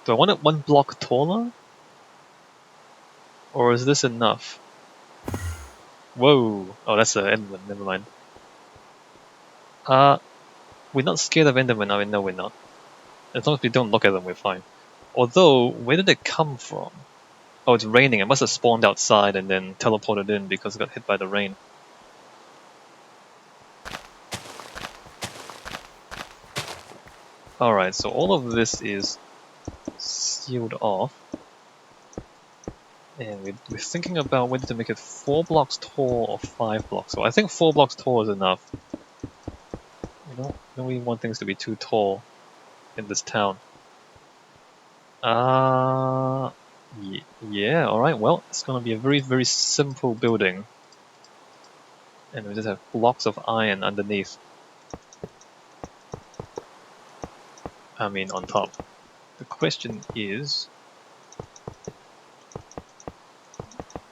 Do I want it 1 block taller? Or is this enough? Whoa! Oh, that's an Enderman, never mind. We're not scared of Enderman, I mean, no we're not. As long as we don't look at them, we're fine. Although, where did it come from? Oh, it's raining. It must have spawned outside and then teleported in because it got hit by the rain. Alright, so all of this is sealed off. And we're thinking about whether to make it 4 blocks tall or 5 blocks tall. I think 4 blocks tall is enough. You don't really want things to be too tall in this town. Yeah, alright, well, it's gonna be a very, very simple building. And we just have blocks of iron underneath. I mean, on top. The question is,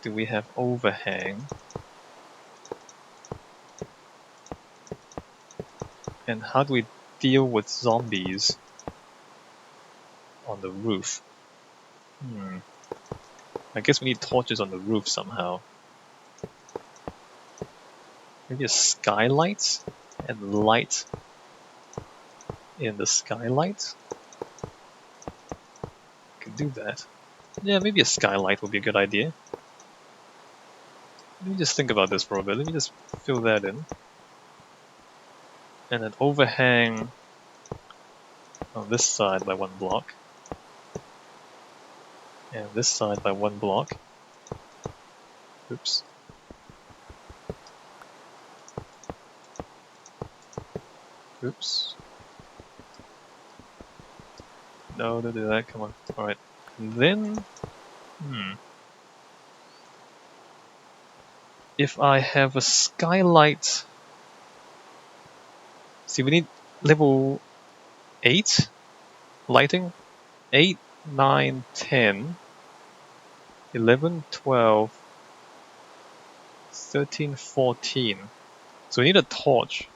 do we have overhang? And how do we deal with zombies on the roof? I guess we need torches on the roof somehow. Maybe a skylight and light in the skylight? Could do that. Yeah, maybe a skylight would be a good idea. Let me just think about this for a bit. Let me just fill that in. And an overhang on this side by 1 block. And this side by 1 block. Oops. Oops. No, don't do that, come on. Alright. And then... If I have a skylight... See, we need level 8 lighting. 8, 9, 10, 11, 12, 13, 14. So we need a torch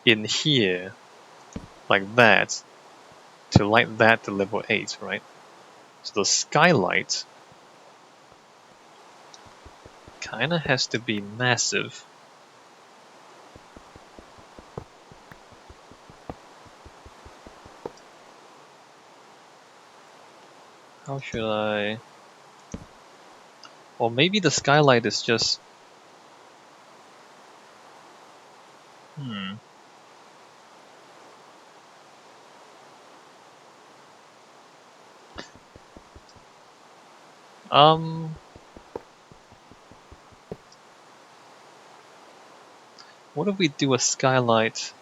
in here, like that, to light that to level 8, right? So the skylight kinda has to be massive. How should I... Or maybe the skylight is just... What if we do a skylight...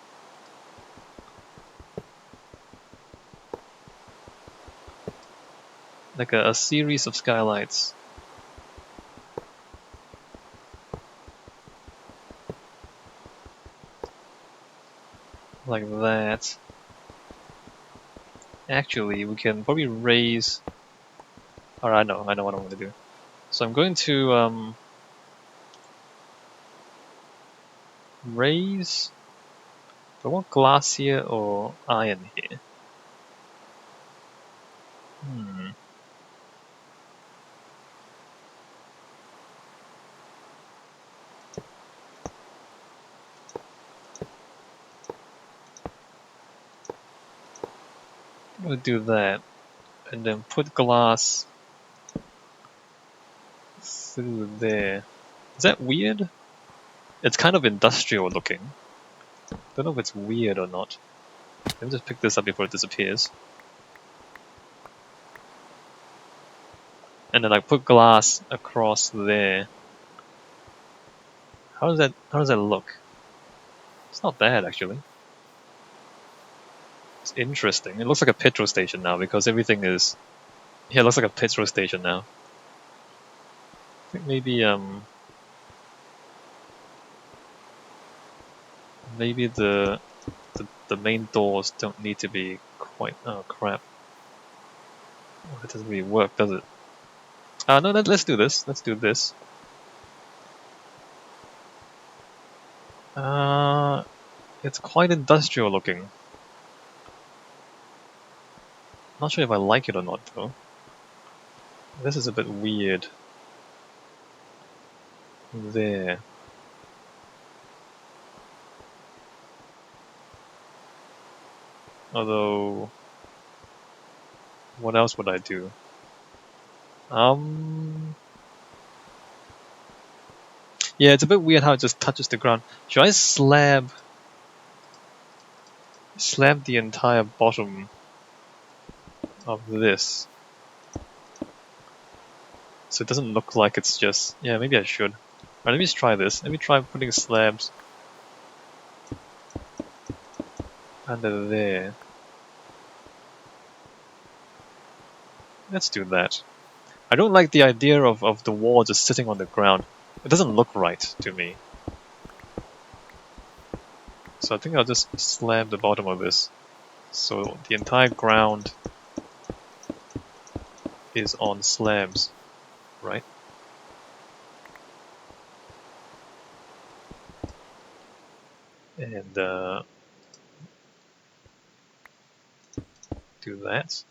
Like a series of skylights. Like that. Actually, we can probably raise... Alright, I know what I'm going to do. So I'm going to raise... Do I want glass here or iron here? I'm going to do that. And then put glass through there. Is that weird? It's kind of industrial looking. Don't know if it's weird or not. Let me just pick this up before it disappears. And then I put glass across there. How does that look? It's not bad actually. It's interesting. It looks like a petrol station now because everything is... Yeah, it looks like a petrol station now. I think maybe maybe the main doors don't need to be quite... Oh crap. Oh, that doesn't really work, does it? No, let's do this. Let's do this. It's quite industrial looking. Not sure if I like it or not though. This is a bit weird. There. Although, what else would I do? Yeah, it's a bit weird how it just touches the ground. Should I slab the entire bottom of this so it doesn't look like it's just... Yeah, maybe I should. Alright, let me just try this. Let me try putting slabs under there. Let's do that. I don't like the idea of the wall just sitting on the ground. It doesn't look right to me. So I think I'll just slab the bottom of this. So the entire ground is on slabs, right? And do that.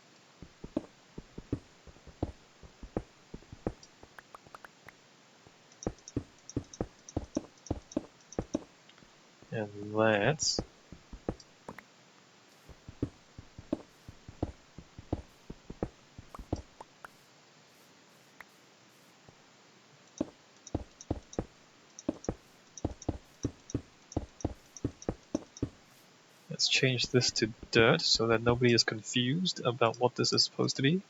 And that. Let's change this to dirt so that nobody is confused about what this is supposed to be.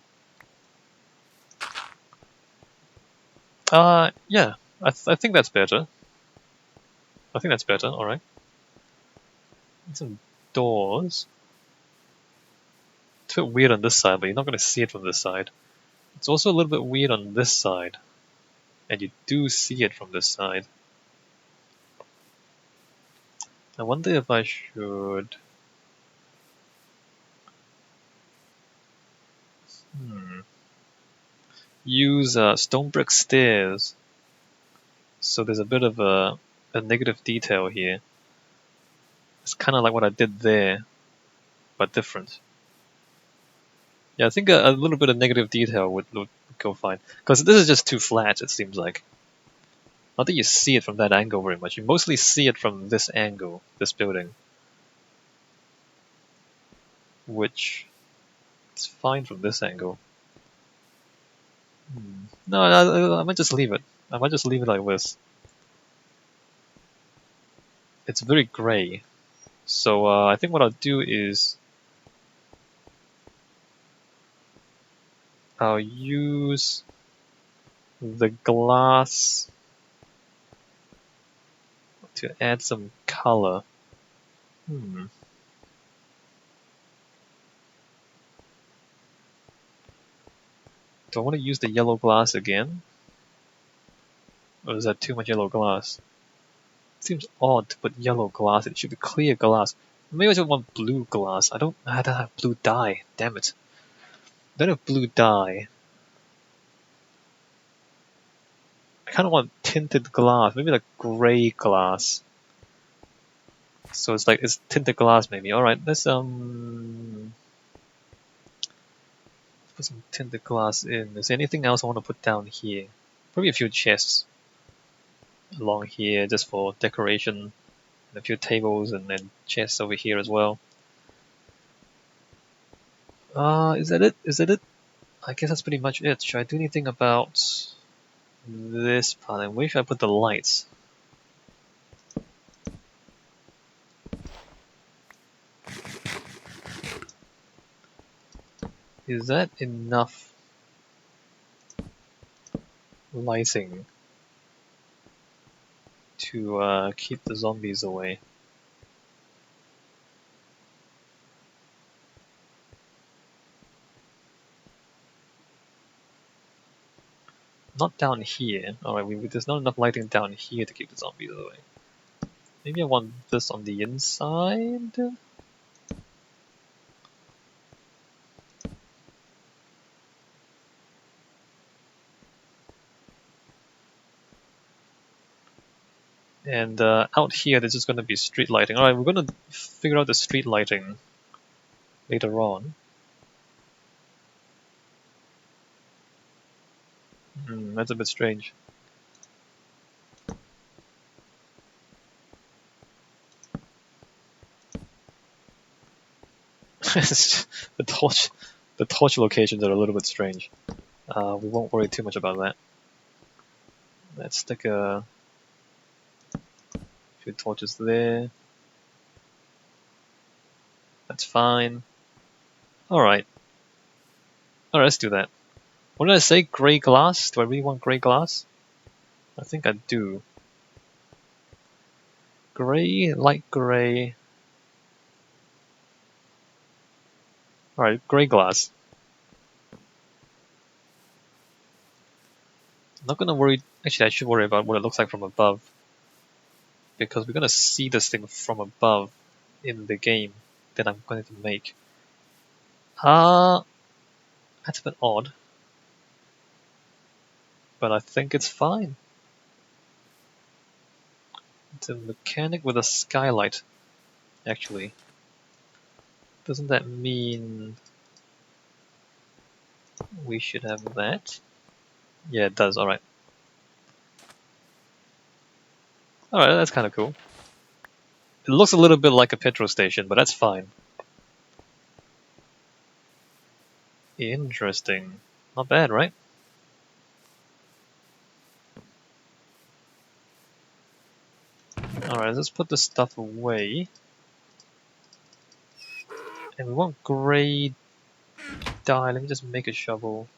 Yeah, I think that's better. I think that's better, alright. Some doors. It's a bit weird on this side, but you're not going to see it from this side. It's also a little bit weird on this side. And you do see it from this side. I wonder if I should... use stone brick stairs. So there's a bit of a negative detail here. It's kind of like what I did there, but different. Yeah, I think a little bit of negative detail would go fine. Because this is just too flat, it seems like. Not that you see it from that angle very much. You mostly see it from this angle, this building. Which is fine from this angle. No, I might just leave it. I might just leave it like this. It's very grey. So I think what I'll do is I'll use the glass to add some color. Do I want to use the yellow glass again? Or is that too much yellow glass? It seems odd to put yellow glass. It should be clear glass. Maybe I just want blue glass. I don't have blue dye. Damn it. I don't have blue dye. I kind of want tinted glass. Maybe like gray glass. So it's like it's tinted glass maybe. Alright, let's put some tinted glass in. Is there anything else I want to put down here? Probably a few chests along here just for decoration. And a few tables and then chests over here as well. Is that it? Is that it? I guess that's pretty much it. Should I do anything about this part? And where should I put the lights? Is that enough lighting to keep the zombies away? Not down here. Alright, there's not enough lighting down here to keep the zombies away. Maybe I want this on the inside? And out here, there's just going to be street lighting. Alright, we're going to figure out the street lighting later on. That's a bit strange. the torch locations are a little bit strange. We won't worry too much about that. Let's stick a few torches there. That's fine. Alright. Alright, let's do that. What did I say? Grey glass? Do I really want grey glass? I think I do. Grey, light grey. Alright, grey glass. I'm not gonna worry. Actually, I should worry about what it looks like from above. Because we're gonna see this thing from above in the game that I'm going to make. That's a bit odd. But I think it's fine. It's a mechanic with a skylight, actually. Doesn't that mean we should have that? Yeah, it does, alright. Alright, that's kind of cool. It looks a little bit like a petrol station, but that's fine. Interesting. Not bad, right? Alright, let's put this stuff away. And we want grey dye. Let me just make a shovel.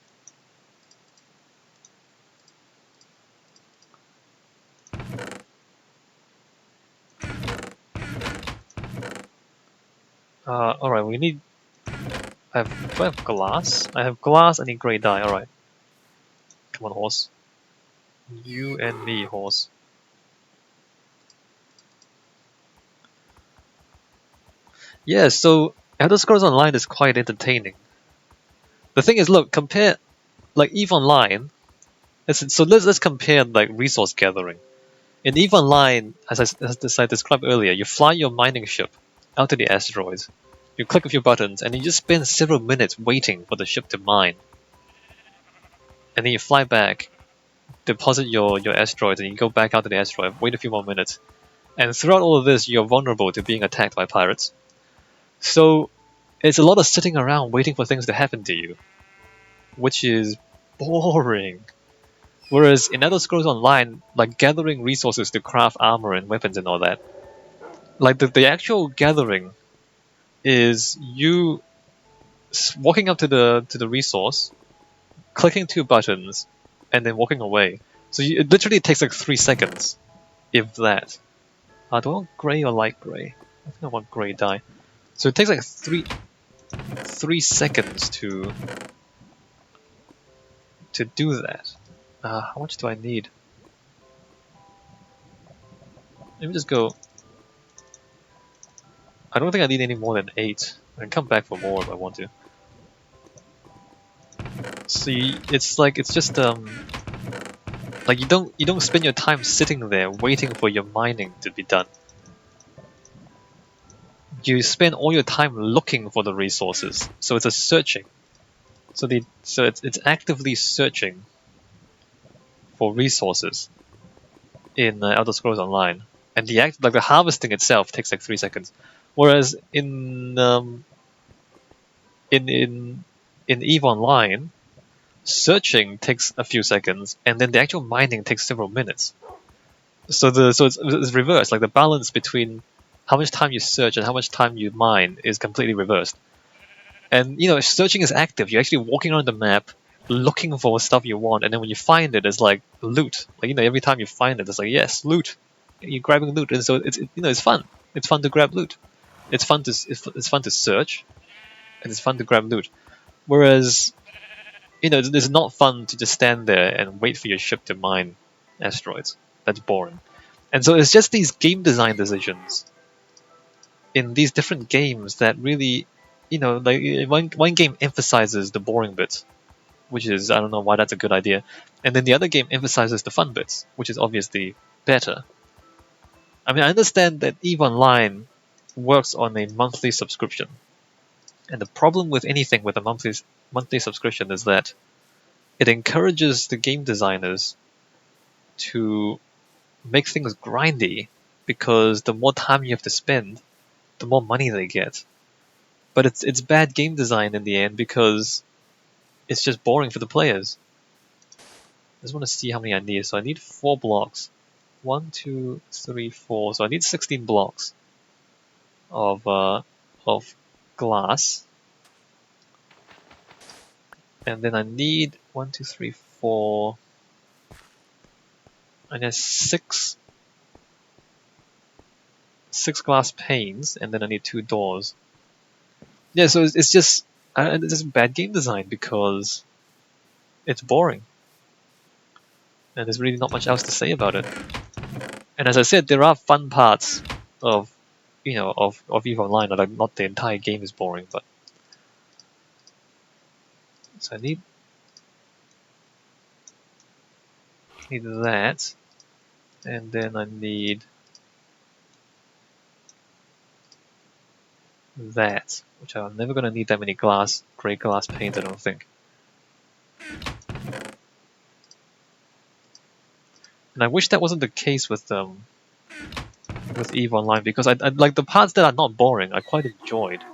Alright, we need... do I have glass? I have glass, I need grey dye, alright. Come on, horse. You and me, horse. Yeah, so Elder Scrolls Online is quite entertaining. The thing is, look, compare, like EVE Online. Let's compare like resource gathering. In EVE Online, as I described earlier, you fly your mining ship out to the asteroids. You click a few buttons, and you just spend several minutes waiting for the ship to mine. And then you fly back, deposit your asteroids, and you go back out to the asteroid, wait a few more minutes. And throughout all of this, you're vulnerable to being attacked by pirates. So it's a lot of sitting around waiting for things to happen to you, which is boring. Whereas in Elder Scrolls Online, like gathering resources to craft armor and weapons and all that, like the actual gathering is you walking up to the resource, clicking 2 buttons, and then walking away. So it literally takes like 3 seconds, if that. Do I want grey or light grey? I think I want grey dye. So it takes like 3 seconds to do that. How much do I need? Let me just go. I don't think I need any more than 8. I can come back for more if I want to. See, it's just like you don't spend your time sitting there waiting for your mining to be done. You spend all your time looking for the resources. So it's a searching. So it's actively searching for resources in Elder Scrolls Online, and the harvesting itself takes like 3 seconds, whereas in EVE Online, searching takes a few seconds, and then the actual mining takes several minutes. So it's reversed. Like the balance between how much time you search and how much time you mine is completely reversed. And searching is active. You're actually walking around the map, looking for stuff you want, and then when you find it, it's like loot. Like every time you find it, it's like yes, loot. You're grabbing loot, and so it's fun. It's fun to grab loot. It's fun to search, and it's fun to grab loot. Whereas, it's not fun to just stand there and wait for your ship to mine asteroids. That's boring. And so it's just these game design decisions in these different games that really, like one game emphasizes the boring bits, which is, I don't know why that's a good idea. And then the other game emphasizes the fun bits, which is obviously better. I mean, I understand that EVE Online works on a monthly subscription. And the problem with anything with a monthly subscription is that it encourages the game designers to make things grindy, because the more time you have to spend, the more money they get. But it's bad game design in the end, because it's just boring for the players. I just want to see how many I need. So I need 4 blocks. 1, 2, 3, 4. So I need 16 blocks of glass. And then I need 1, 2, 3, 4. I need 6 glass panes, and then I need 2 doors. Yeah, so it's just bad game design, because it's boring, and there's really not much else to say about it. And as I said, there are fun parts of of EVE Online. Like, not the entire game is boring, but so I need that, and then I need that, which I'm never gonna need that many gray glass panes, I don't think. And I wish that wasn't the case with EVE Online, because I like the parts that are not boring, I quite enjoyed.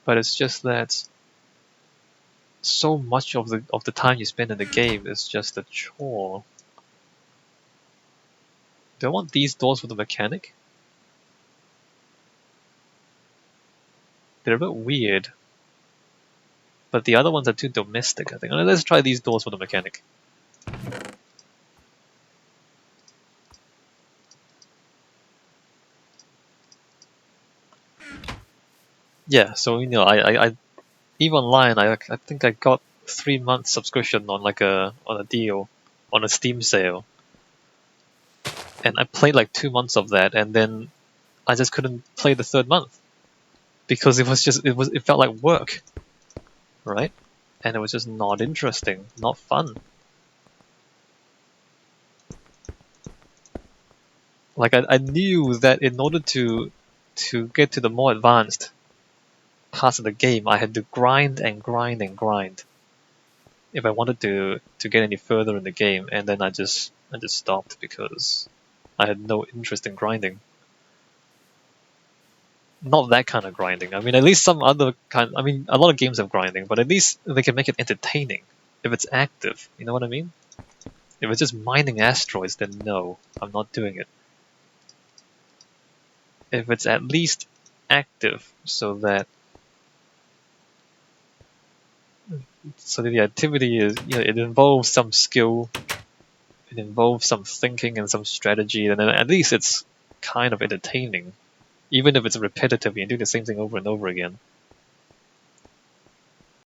But it's just that so much of the time you spend in the game is just a chore. Do I want these doors for the mechanic? They're a bit weird. But the other ones are too domestic, I think. Let's try these doors for the mechanic. Yeah, so I EVE Online, I think I got 3 months subscription on a deal, on a Steam sale. And I played like 2 months of that, and then I just couldn't play the third month. Because it felt like work. Right? And it was just not interesting, not fun. Like, I knew that in order to get to the more advanced parts of the game, I had to grind and grind and grind if I wanted to get any further in the game. And then I just stopped, because I had no interest in grinding. Not that kind of grinding. I mean, at least some other kind. I mean, a lot of games have grinding, but at least they can make it entertaining if it's active. You know what I mean? If it's just mining asteroids, then no, I'm not doing it. If it's at least active, so that the activity is, it involves some skill, it involves some thinking and some strategy, and then at least it's kind of entertaining, even if it's repetitive and you do the same thing over and over again.